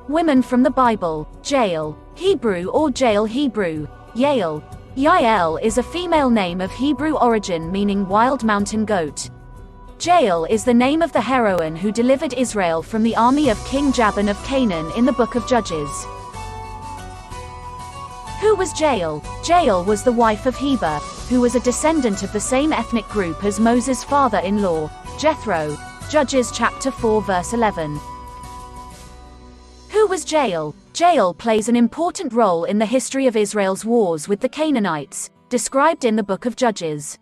Women from the Bible. Jael, Hebrew or Jael Hebrew. Yael. Yael is a female name of Hebrew origin meaning wild mountain goat. Jael is the name of the heroine who delivered Israel from the army of King Jabin of Canaan in the book of Judges. Who was Jael? Jael was the wife of Heber, who was a descendant of the same ethnic group as Moses' father-in-law, Jethro. Judges chapter 4 verse 11. Who was Jael? Jael plays an important role in the history of Israel's wars with the Canaanites, described in the book of Judges.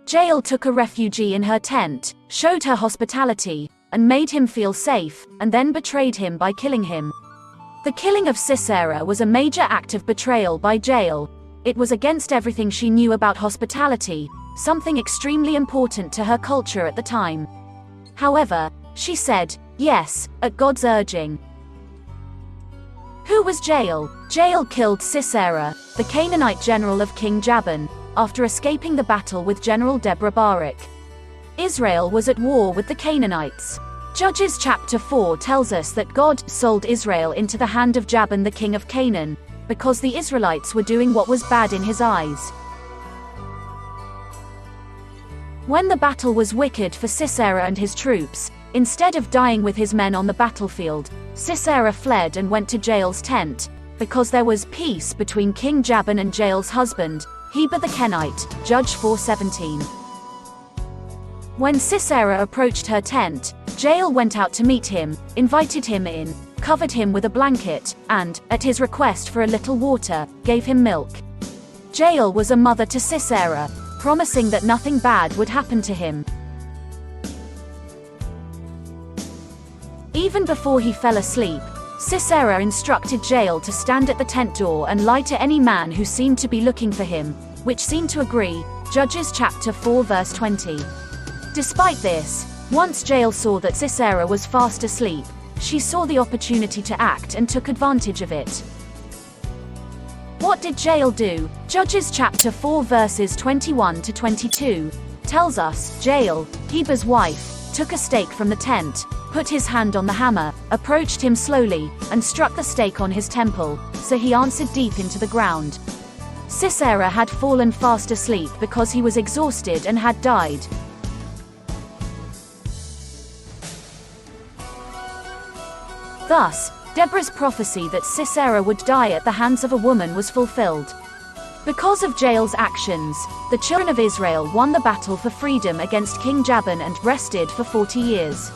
Jael took a refugee in her tent, showed her hospitality, and made him feel safe, and then betrayed him by killing him. The killing of Sisera was a major act of betrayal by Jael. It was against everything she knew about hospitality, something extremely important to her culture at the time. However, she said, yes, at God's urging. Who was Jael? Jael killed Sisera, the Canaanite general of King Jabin, after escaping the battle with General Deborah Barak. Israel was at war with the Canaanites. Judges chapter 4 tells us that God sold Israel into the hand of Jabin the king of Canaan, because the Israelites were doing what was bad in his eyes. When the battle was wicked for Sisera and his troops, instead of dying with his men on the battlefield, Sisera fled and went to Jael's tent, because there was peace between King Jabin and Jael's husband, Heber the Kenite, Judge 4:17. When Sisera approached her tent, Jael went out to meet him, invited him in, covered him with a blanket, and, at his request for a little water, gave him milk. Jael was a mother to Sisera, promising that nothing bad would happen to him. Even before he fell asleep, Sisera instructed Jael to stand at the tent door and lie to any man who seemed to be looking for him, which seemed to agree, Judges chapter 4 verse 20. Despite this, once Jael saw that Sisera was fast asleep, she saw the opportunity to act and took advantage of it. What did Jael do? Judges chapter 4 verses 21 to 22 tells us, Jael, Heber's wife, took a stake from the tent, put his hand on the hammer, approached him slowly, and struck the stake on his temple, so he answered deep into the ground. Sisera had fallen fast asleep because he was exhausted and had died. Thus, Deborah's prophecy that Sisera would die at the hands of a woman was fulfilled. Because of Jael's actions, the children of Israel won the battle for freedom against King Jabin and rested for 40 years.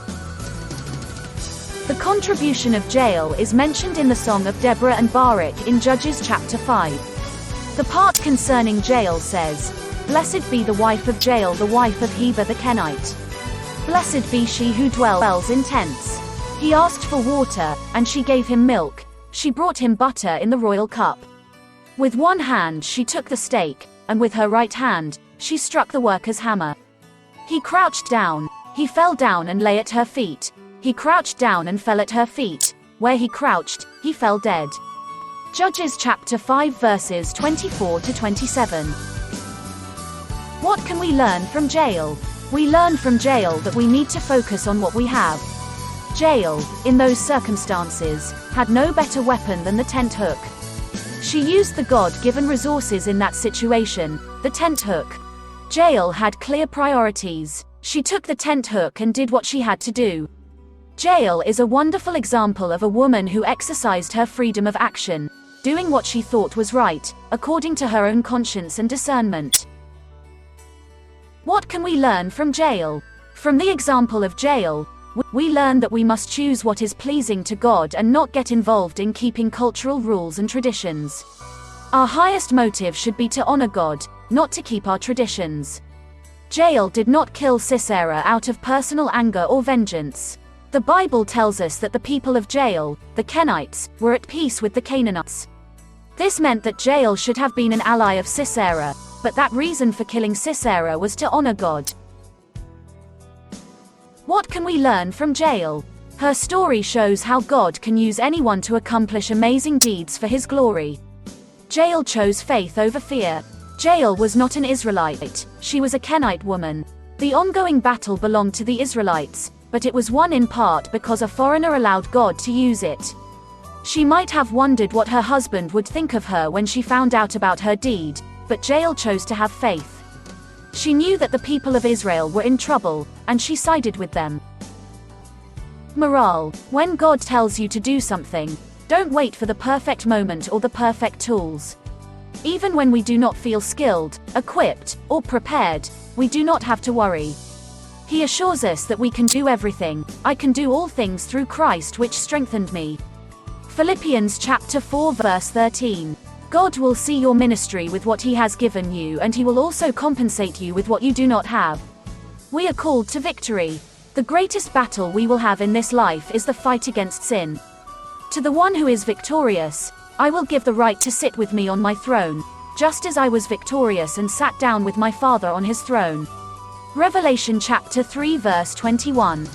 The contribution of Jael is mentioned in the Song of Deborah and Barak in Judges chapter 5. The part concerning Jael says, Blessed be the wife of Jael, the wife of Heber the Kenite. Blessed be she who dwells in tents. He asked for water, and she gave him milk. She brought him butter in the royal cup. With one hand she took the stake, and with her right hand, she struck the worker's hammer. He crouched down, he fell down and lay at her feet. He crouched down and fell at her feet. Where he crouched, he fell dead. Judges chapter 5 verses 24 to 27. What can we learn from Jael? We learn from Jael that we need to focus on what we have. Jael, in those circumstances, had no better weapon than the tent hook. She used the God-given resources in that situation, the tent hook. Jael had clear priorities. She took the tent hook and did what she had to do. Jael is a wonderful example of a woman who exercised her freedom of action, doing what she thought was right, according to her own conscience and discernment. What can we learn from Jael? From the example of Jael, we learn that we must choose what is pleasing to God and not get involved in keeping cultural rules and traditions. Our highest motive should be to honor God, not to keep our traditions. Jael did not kill Sisera out of personal anger or vengeance. The Bible tells us that the people of Jael, the Kenites, were at peace with the Canaanites. This meant that Jael should have been an ally of Sisera, but that reason for killing Sisera was to honor God. What can we learn from Jael? Her story shows how God can use anyone to accomplish amazing deeds for his glory. Jael chose faith over fear. Jael was not an Israelite, she was a Kenite woman. The ongoing battle belonged to the Israelites, but it was won in part because a foreigner allowed God to use it. She might have wondered what her husband would think of her when she found out about her deed, but Jael chose to have faith. She knew that the people of Israel were in trouble, and she sided with them. Morale: when God tells you to do something, don't wait for the perfect moment or the perfect tools. Even when we do not feel skilled, equipped, or prepared, we do not have to worry. He assures us that we can do everything. I can do all things through Christ which strengthened me. Philippians chapter 4 verse 13. God will see your ministry with what He has given you, and He will also compensate you with what you do not have. We are called to victory. The greatest battle we will have in this life is the fight against sin. To the one who is victorious, I will give the right to sit with me on my throne, just as I was victorious and sat down with my Father on His throne. Revelation chapter 3 verse 21.